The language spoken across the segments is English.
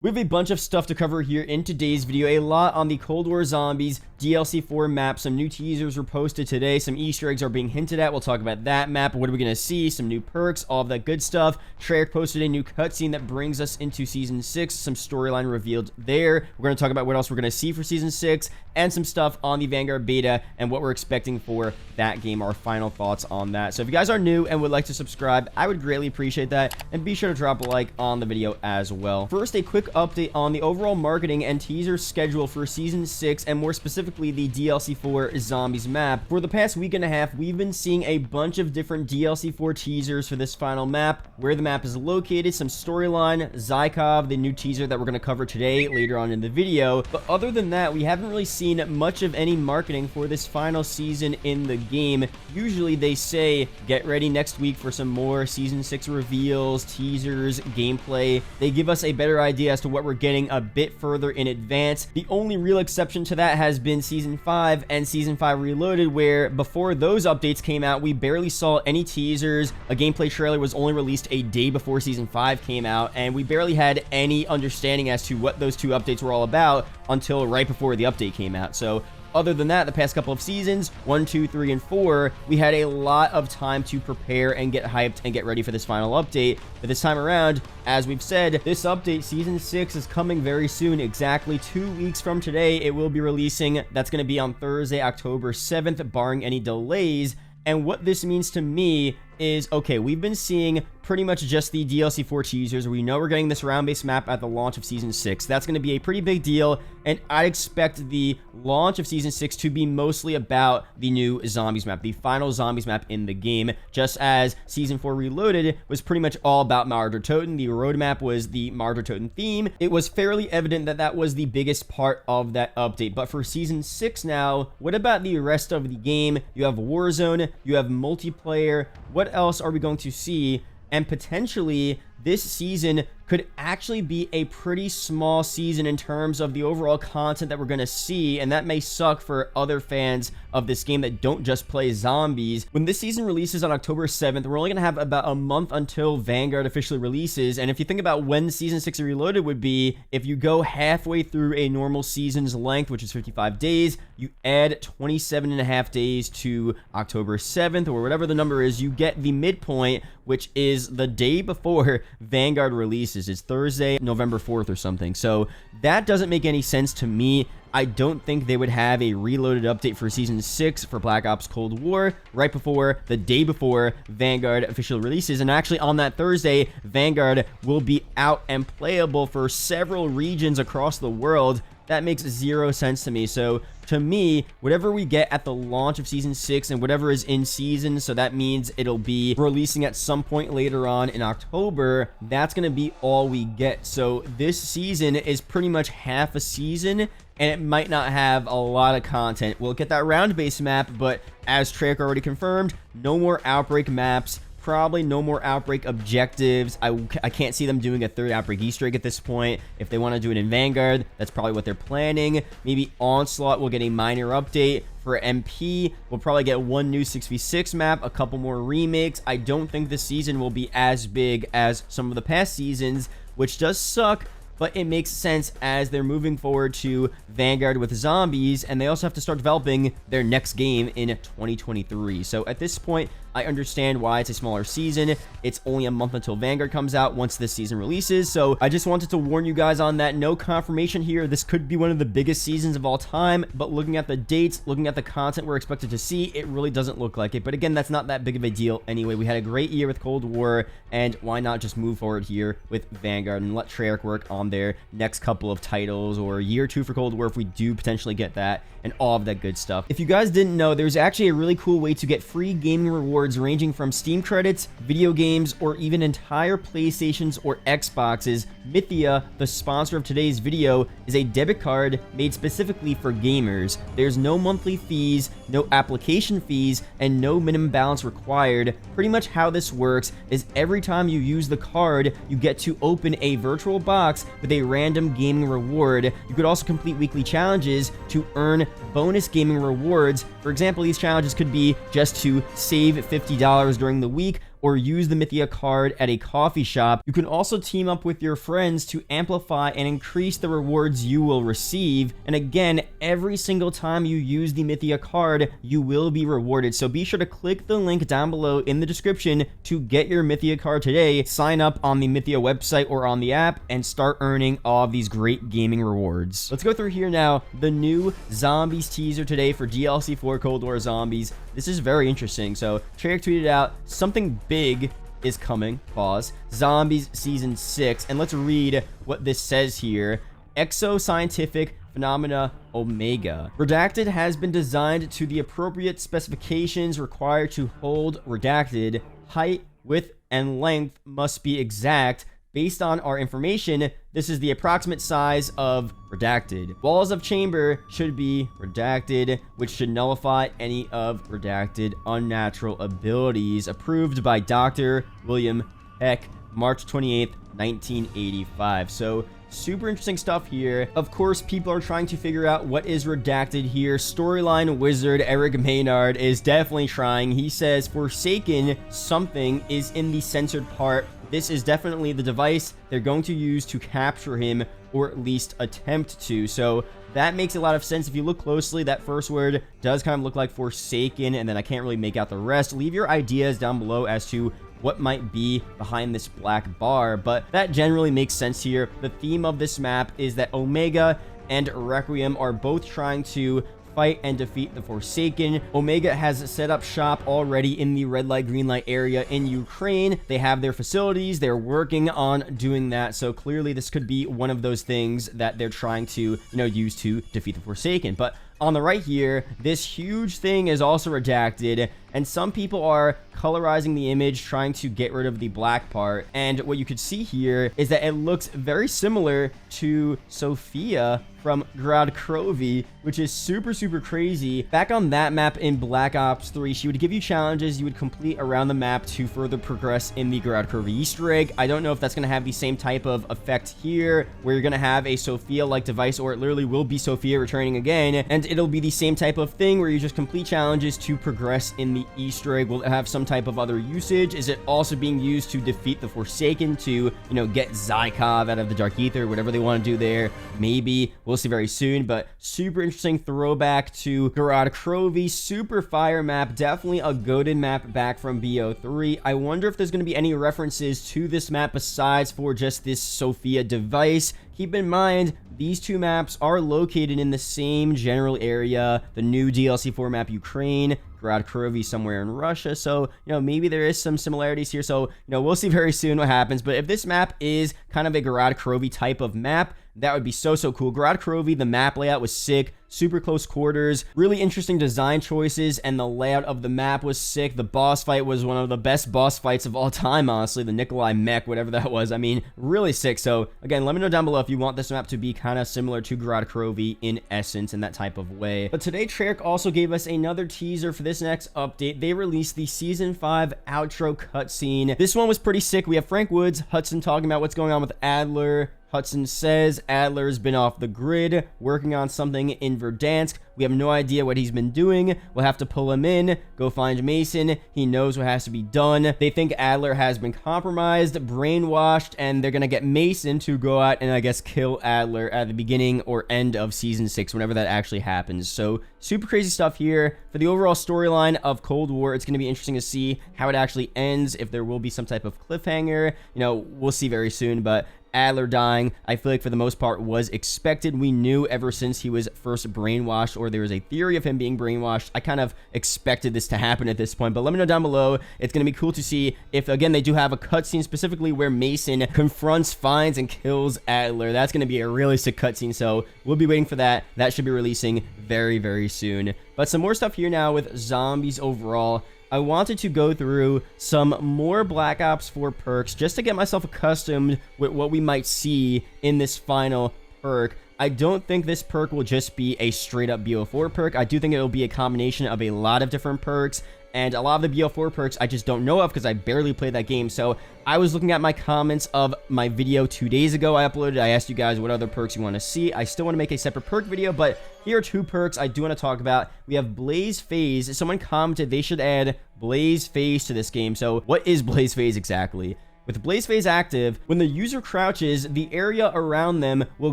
We have a bunch of stuff to cover here in today's video. A lot on the Cold War Zombies DLC 4 map. Some new teasers were posted today. Some Easter eggs are being hinted at. We'll talk about that map. What are we going to see? Some new perks, all of that good stuff. Treyarch posted a new cutscene that brings us into Season 6. Some storyline revealed there. We're going to talk about what else we're going to see for Season 6 and some stuff on the Vanguard beta and what we're expecting for that game. Our final thoughts on that. So if you guys are new and would like to subscribe, I would greatly appreciate that. And be sure to drop a like on the video as well. First, a quick update on the overall marketing and teaser schedule for Season 6, and more specifically the DLC 4 Zombies map. For the past week and a half, we've been seeing a bunch of different DLC 4 teasers for this final map, where the map is located, some storyline, Zykov, the new teaser that we're going to cover today later on in the video. But other than that, we haven't really seen much of any marketing for this final season in the game. Usually they say, get ready next week for some more Season 6 reveals, teasers, gameplay. They give us a better idea as to what we're getting a bit further in advance. The only real exception to that has been Season 5 and Season 5 Reloaded, where before those updates came out, we barely saw any teasers. A gameplay trailer was only released a day before Season 5 came out, and we barely had any understanding as to what those two updates were all about until right before the update came out. So other than that, the past couple of seasons, 1, 2, 3, and 4, we had a lot of time to prepare and get hyped and get ready for this final update. But this time around, as we've said, this update, Season 6, is coming very soon. Exactly 2 weeks from today, it will be releasing. That's going to be on Thursday, October 7th, barring any delays. And what this means to me is, okay, we've been seeing pretty much just the DLC 4 teasers. We know we're getting this round-based map at the launch of Season 6. That's going to be a pretty big deal, and I'd expect the launch of Season 6 to be mostly about the new Zombies map, the final Zombies map in the game, just as Season 4 Reloaded was pretty much all about Mardertoten. The roadmap was the Mardertoten theme. It was fairly evident that that was the biggest part of that update. But for Season 6 now, what about the rest of the game? You have Warzone, you have multiplayer. What else are we going to see? And potentially, this season could actually be a pretty small season in terms of the overall content that we're going to see, and that may suck for other fans of this game that don't just play zombies. When this season releases on October 7th, we're only going to have about a month until Vanguard officially releases, and if you think about when Season 6 Reloaded would be, if you go halfway through a normal season's length, which is 55 days, you add 27.5 days to October 7th, or whatever the number is, you get the midpoint, which is the day before Vanguard releases. It's Thursday, November 4th or something. So that doesn't make any sense to me. I don't think they would have a reloaded update for Season 6 for Black Ops Cold War right before, the day before Vanguard officially releases. And actually on that Thursday, Vanguard will be out and playable for several regions across the world. That makes zero sense to me. So to me, whatever we get at the launch of Season 6 and whatever is in season, so that means it'll be releasing at some point later on in October, that's going to be all we get. So this season is pretty much half a season, and it might not have a lot of content. We'll get that round-based map, but as Treyarch already confirmed, no more Outbreak maps. Probably no more Outbreak objectives. I can't see them doing a third Outbreak Easter egg at this point. If they want to do it in Vanguard, that's probably what they're planning. Maybe Onslaught will get a minor update. For MP, we'll probably get one new 6v6 map, a couple more remakes. I don't think this season will be as big as some of the past seasons, which does suck, but it makes sense as they're moving forward to Vanguard with zombies, and they also have to start developing their next game in 2023. So at this point, I understand why it's a smaller season. It's only a month until Vanguard comes out once this season releases. So I just wanted to warn you guys on that. No confirmation here. This could be one of the biggest seasons of all time, but looking at the dates, looking at the content we're expected to see, it really doesn't look like it. But again, that's not that big of a deal anyway. We had a great year with Cold War, and why not just move forward here with Vanguard and let Treyarch work on their next couple of titles, or year 2 for Cold War if we do potentially get that, and all of that good stuff. If you guys didn't know, there's actually a really cool way to get free gaming rewards ranging from Steam credits, video games, or even entire PlayStations or Xboxes. Mythia, the sponsor of today's video, is a debit card made specifically for gamers. There's no monthly fees, no application fees, and no minimum balance required. Pretty much how this works is every time you use the card, you get to open a virtual box with a random gaming reward. You could also complete weekly challenges to earn bonus gaming rewards. For example, these challenges could be just to save $50 during the week, or use the Mythia card at a coffee shop. You can also team up with your friends to amplify and increase the rewards you will receive. And again, every single time you use the Mythia card, you will be rewarded. So be sure to click the link down below in the description to get your Mythia card today. Sign up on the Mythia website or on the app and start earning all of these great gaming rewards. Let's go through here now. The new Zombies teaser today for DLC 4 Cold War Zombies. This is very interesting. So Treyarch tweeted out something big is coming, pause, Zombies Season 6, and let's read what this says here. Exo-scientific phenomena Omega. Redacted has been designed to the appropriate specifications required to hold Redacted. Height, width, and length must be exact. Based on our information, this is the approximate size of Redacted. Walls of chamber should be Redacted, which should nullify any of Redacted unnatural abilities. Approved by Dr. William Peck, March 28th, 1985. So super interesting stuff here. Of course, people are trying to figure out what is Redacted here. Storyline wizard Eric Maynard is definitely trying. He says Forsaken something is in the censored part. This is definitely the device they're going to use to capture him, or at least attempt to. So that makes a lot of sense. If you look closely, that first word does kind of look like Forsaken, and then I can't really make out the rest. Leave your ideas down below as to what might be behind this black bar, but that generally makes sense here. The theme of this map is that Omega and Requiem are both trying to fight and defeat the Forsaken. Omega has set up shop already in the red light, green light area in Ukraine. They have their facilities. They're working on doing that. So clearly this could be one of those things that they're trying to, use to defeat the Forsaken. But on the right here, this huge thing is also redacted, and some people are colorizing the image, trying to get rid of the black part. And what you could see here is that it looks very similar to Sophia from Gorod Krovi, which is super, super crazy. Back on that map in Black Ops 3, she would give you challenges you would complete around the map to further progress in the Gorod Krovi Easter egg. I don't know if that's going to have the same type of effect here, where you're going to have a Sophia-like device, or it literally will be Sophia returning again, and it'll be the same type of thing where you just complete challenges to progress in the Easter egg. Will it have some type of other usage? Is it also being used to defeat the Forsaken, to, get Zykov out of the Dark Aether, whatever they want to do there? Maybe. We'll see very soon, but super interesting throwback to Gorod Krovi. Super fire map. Definitely a goated map back from BO3. I wonder if there's going to be any references to this map besides for just this Sophia device. Keep in mind, these two maps are located in the same general area. The new DLC 4 map, Ukraine, Gorod Krovi somewhere in Russia. So, maybe there is some similarities here. So, we'll see very soon what happens. But if this map is kind of a Gorod Krovi type of map, that would be so, so cool. Gorod Krovi, the map layout was sick. Super close quarters, really interesting design choices, and the layout of the map was sick. The boss fight was one of the best boss fights of all time, honestly. The Nikolai mech, whatever that was. I mean, really sick. So, again, let me know down below if you want this map to be kind of similar to Gorod Krovi in essence, in that type of way. But today, Treyarch also gave us another teaser for this next update. They released the Season 5 outro cutscene. This one was pretty sick. We have Frank Woods, Hudson talking about what's going on with Adler. Hudson says Adler's been off the grid, working on something in Verdansk. We have no idea what he's been doing. We'll have to pull him in, go find Mason. He knows what has to be done. They think Adler has been compromised, brainwashed, and they're going to get Mason to go out and, I guess, kill Adler at the beginning or end of Season 6, whenever that actually happens. So, super crazy stuff here. For the overall storyline of Cold War, it's going to be interesting to see how it actually ends, if there will be some type of cliffhanger. We'll see very soon, but Adler dying, I feel like for the most part was expected. We knew ever since he was first brainwashed, or there was a theory of him being brainwashed. I kind of expected this to happen at this point, but let me know down below. It's going to be cool to see if, again, they do have a cutscene specifically where Mason confronts, finds, and kills Adler. That's going to be a really sick cutscene, so we'll be waiting for that. That should be releasing very, very soon. But some more stuff here now with Zombies overall. I wanted to go through some more Black Ops 4 perks just to get myself accustomed with what we might see in this final perk. I don't think this perk will just be a straight up BO4 perk. I do think it will be a combination of a lot of different perks. and a lot of the BO4 perks I just don't know of because I barely played that game. So I was looking at my comments of my video 2 days ago I uploaded. I asked you guys what other perks you want to see. I still want to make a separate perk video, but here are 2 perks I do want to talk about. We have Blaze Phase. Someone commented they should add Blaze Phase to this game. So what is Blaze Phase exactly? With Blaze Phase active, when the user crouches, the area around them will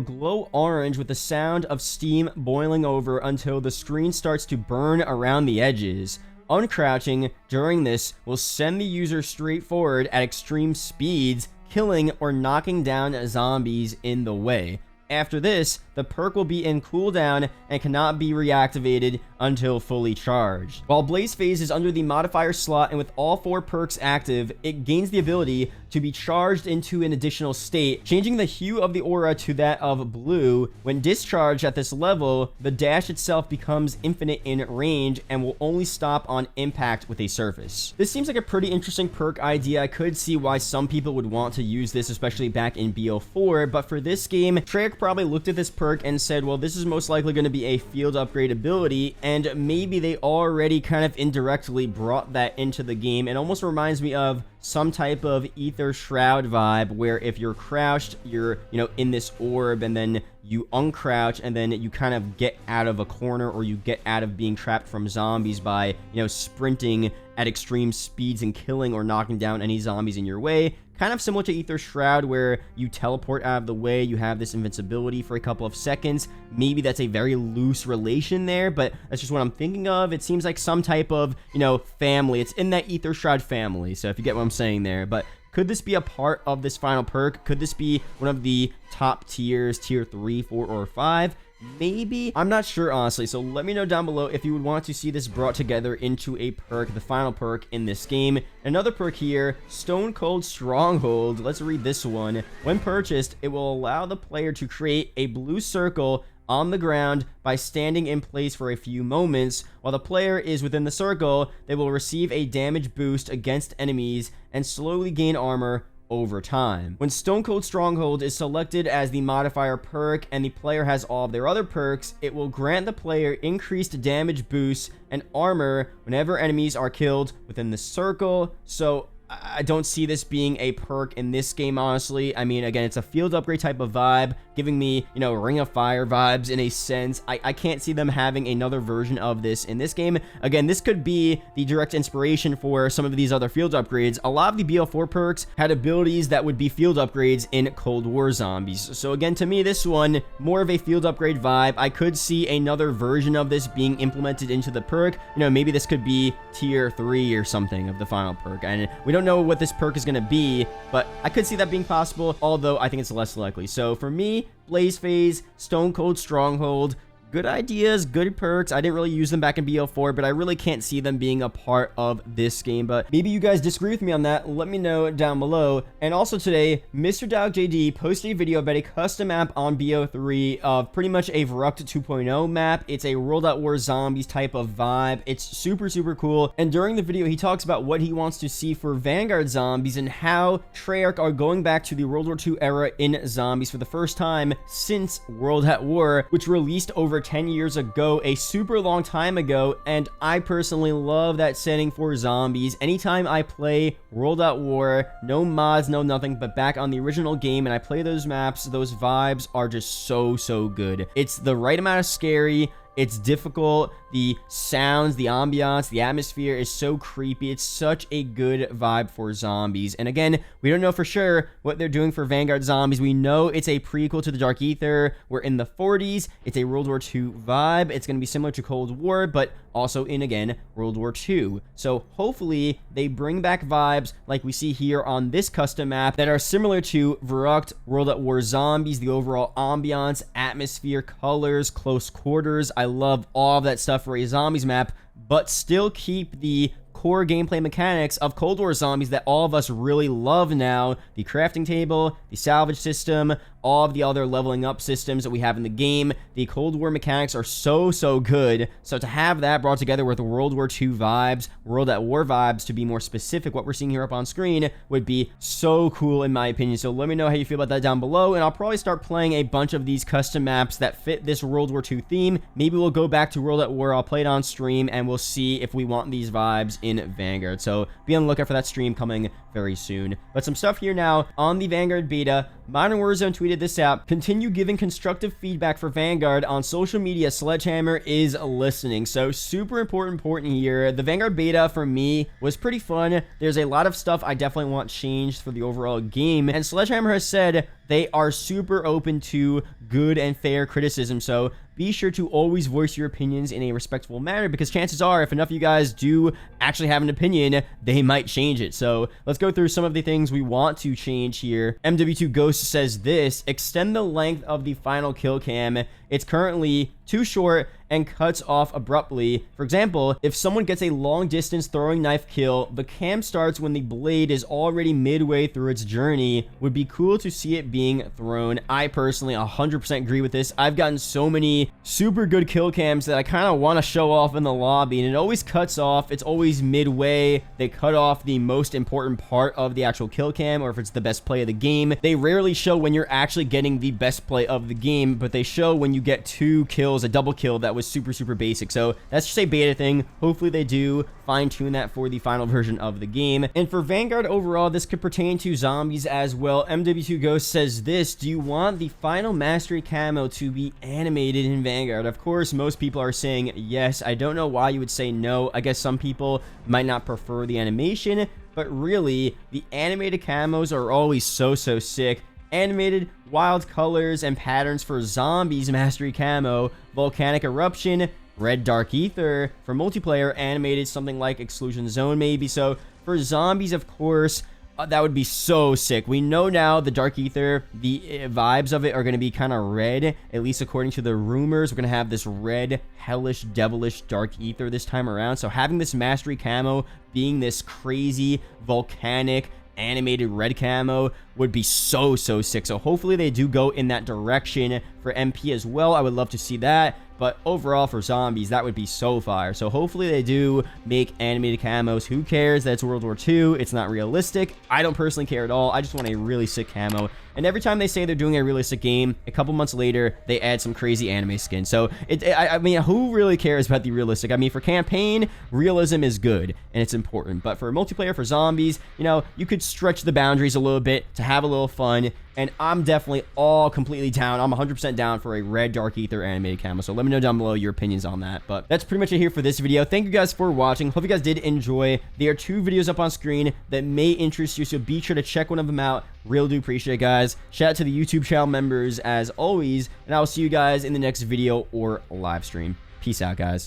glow orange with the sound of steam boiling over until the screen starts to burn around the edges. Uncrouching during this will send the user straight forward at extreme speeds, killing or knocking down zombies in the way. After this, the perk will be in cooldown and cannot be reactivated until fully charged. While Blaze Phase is under the modifier slot and with all 4 perks active, it gains the ability to be charged into an additional state, changing the hue of the aura to that of blue. When discharged at this level, the dash itself becomes infinite in range and will only stop on impact with a surface. This seems like a pretty interesting perk idea. I could see why some people would want to use this, especially back in BO4, but for this game, Treyarch probably looked at this perk and said, well, this is most likely going to be a field upgrade ability, and maybe they already kind of indirectly brought that into the game. It almost reminds me of some type of Aether Shroud vibe, where if you're crouched, you're, in this orb, and then you uncrouch, and then you kind of get out of a corner, or you get out of being trapped from zombies by, sprinting at extreme speeds and killing or knocking down any zombies in your way. Kind of similar to Aether Shroud, where you teleport out of the way, you have this invincibility for a couple of seconds. Maybe that's a very loose relation there, but that's just what I'm thinking of. It seems like some type of, family. It's in that Aether Shroud family, so if you get what I'm saying there. But could this be a part of this final perk? Could this be one of the top tiers, tier 3, 4, or 5? Maybe? I'm not sure, honestly, so let me know down below if you would want to see this brought together into a perk, the final perk in this game. Another perk here, Stone Cold Stronghold. Let's read this one. When purchased, it will allow the player to create a blue circle on the ground by standing in place for a few moments. While the player is within the circle, they will receive a damage boost against enemies and slowly gain armor over time. When Stone Cold Stronghold is selected as the modifier perk and the player has all of their other perks, it will grant the player increased damage boosts and armor whenever enemies are killed within the circle. So I don't see this being a perk in this game, honestly. I mean, again, it's a field upgrade type of vibe, giving me, Ring of Fire vibes in a sense. I can't see them having another version of this in this game. Again, this could be the direct inspiration for some of these other field upgrades. A lot of the BO4 perks had abilities that would be field upgrades in Cold War Zombies. So again, to me, this one, more of a field upgrade vibe. I could see another version of this being implemented into the perk. Maybe this could be tier 3 or something of the final perk. And we don't know what this perk is going to be, but I could see that being possible, although I think it's less likely. So for me, Blaze Phase, Stone Cold Stronghold, good ideas, good perks. I didn't really use them back in BO4, but I really can't see them being a part of this game. But maybe you guys disagree with me on that. Let me know down below. And also today, Mr. Dog JD posted a video about a custom map on BO3 of pretty much a Verrucht 2.0 map. It's a World at War Zombies type of vibe. It's super, super cool. And during the video, he talks about what he wants to see for Vanguard zombies and how Treyarch are going back to the World War II era in zombies for the first time since World at War, which released over 10 years ago, a super long time ago, and I personally love that setting for zombies. Anytime I play World at War, no mods, no nothing, but back on the original game, and I play those maps, those vibes are just so good. It's the right amount of scary. It's difficult. The sounds, the ambiance, the atmosphere is so creepy. It's such a good vibe for zombies. And again, we don't know for sure what they're doing for Vanguard zombies. We know it's a prequel to the Dark Aether. We're in the 40s. It's a World War II vibe. It's going to be similar to Cold War, but also in, again, World War II. So hopefully they bring back vibes like we see here on this custom map that are similar to Verrucht, World at War Zombies, the overall ambiance, atmosphere, colors, close quarters. I love all of that stuff for a zombies map, but still keep the core gameplay mechanics of Cold War Zombies that all of us really love now. The crafting table, the salvage system, all of the other leveling up systems that we have in the game. The Cold War mechanics are so good. So to have that brought together with World War II vibes, World at War vibes, to be more specific, what we're seeing here up on screen would be so cool in my opinion. So let me know how you feel about that down below, and I'll probably start playing a bunch of these custom maps that fit this World War II theme. Maybe we'll go back to World at War. I'll play it on stream, and we'll see if we want these vibes in Vanguard. So be on the lookout for that stream coming very soon. But some stuff here now on the Vanguard beta. Modern Warzone tweeted this out: continue giving constructive feedback for Vanguard on social media. Sledgehammer is listening. So super important here. The Vanguard beta for me was pretty fun. There's a lot of stuff I definitely want changed for the overall game, and Sledgehammer has said they are super open to good and fair criticism. So be sure to always voice your opinions in a respectful manner, because chances are, if enough of you guys do actually have an opinion, they might change it. So let's go through some of the things we want to change here. MW2 Ghost says this: extend the length of the final kill cam. It's currently too short and cuts off abruptly. For example, if someone gets a long distance throwing knife kill, the cam starts when the blade is already midway through its journey. Would be cool to see it being thrown. I personally 100% agree with this. I've gotten so many super good kill cams that I kind of want to show off in the lobby, and it always cuts off. It's always midway. They cut off the most important part of the actual kill cam, or if it's the best play of the game. They rarely show when you're actually getting the best play of the game, but they show when you get 2 kills, a double kill that was super basic. So that's just a beta thing. Hopefully they do fine-tune that for the final version of the game. And for Vanguard overall, this could pertain to zombies as well. MW2 Ghost says this: do you want the final mastery camo to be animated in Vanguard? Of course, most people are saying yes. I don't know why you would say no. I guess some people might not prefer the animation, but really, the animated camos are always so sick. Animated wild colors and patterns for zombies mastery camo, volcanic eruption, red dark ether. For multiplayer, animated something like exclusion zone maybe. So for zombies, of course, that would be so sick. We know now the dark ether, the vibes of it are going to be kind of red, at least according to the rumors. We're going to have this red, hellish, devilish dark ether this time around. So having this mastery camo being this crazy volcanic animated red camo would be so sick. So hopefully they do go in that direction for MP as well. I would love to see that. But overall, for zombies, that would be so fire. So hopefully they do make animated camos. Who cares? That's World War II. It's not realistic. I don't personally care at all. I just want a really sick camo. And every time they say they're doing a realistic game, a couple months later, they add some crazy anime skin. So, I mean, who really cares about the realistic? I mean, for campaign, realism is good, and it's important. But for multiplayer, for zombies, you know, you could stretch the boundaries a little bit to have a little fun. And I'm definitely all completely down. I'm 100% down for a red dark ether animated camo. So let me know down below your opinions on that. But that's pretty much it here for this video. Thank you guys for watching. Hope you guys did enjoy. There are 2 videos up on screen that may interest you, so be sure to check one of them out. Really do appreciate it, guys. Shout out to the YouTube channel members as always, and I will see you guys in the next video or live stream. Peace out, guys.